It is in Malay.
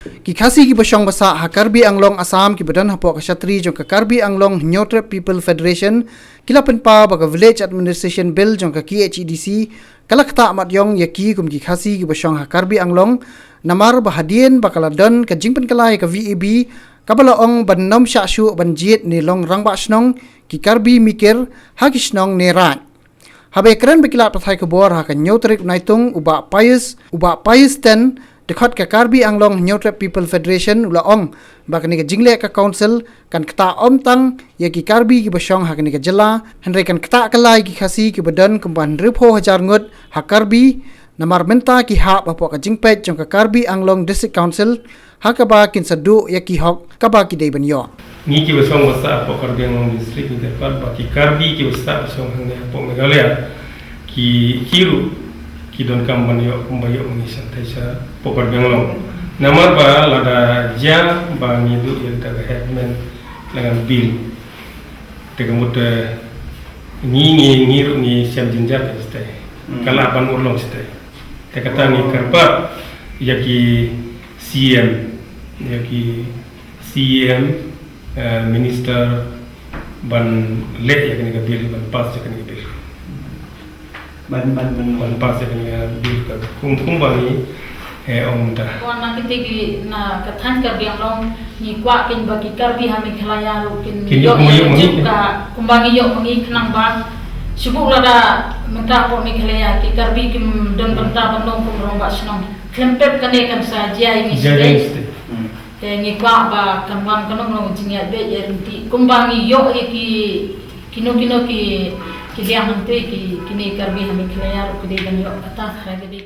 Ki khasi ki basong basa ha Karbi Anglong Assam ki badan hapo kasatri jong ka Karbi Anglong Nyotra People Federation kilapen pa baga village administration bill jong ka KHEDC kalakta amat yong yaki kum ki khasi ki basong ha Karbi Anglong namar bahadien bakaladan ka jingpen kalai ka VEB kabala ong ban nom sha shu ban jiet ni long rang ba snong ki Karbi mikir ha ki snong ne rat habe keren bekilat pathai ke bor ha ka Nyotrik naitung uba payus ten dekat ke Karbi Anglong Nyotra People Federation ula ong bakani ke jingle ka council kan kata om tang ya ki Karbi ki basong ha kani ke jela henry kan kata kalai ki khasi ki badan kumban ripo hajar ngut ha Karbi namar menta ki ha bapo ka jingpet jong ka Karbi Anglong District Council ha ka ba kin sadu ya ki hok ka ba ki dei ban yo ni ki basong basa apo Karbi Anglong District ni dapat ba ki Karbi ki basa basong hang apo Meghalaya ki kiru kidon kamban yo kumbayo mengisan taisa pokor Anglong namar ba lada ja ba ngidu yang taga headman dengan bill tegamut ni ngiru ni siam jinjat stai kala ban urlong stai tekata ni karpa yaki CM minister ban le yakni ka bill ban pass yakni bill ban pas dengan bil ka kumbang om ta kon na kitigi na kathan Karbi Anglong ni kwa kin bagi Karbi hami khalaya ro kin yo ka kumbang yo mangi khnang ba subu lada menta po mi khalaya ki Karbi kim don banta bandong kum rong ba snong klempet kane kan sa jai ni sile ni kwa ba kanwan kanong no jinga be yerinti kumbang yo ki kino ki liang hante ki kini Karbi hami khalaya ro kidi ban yo ata khagedi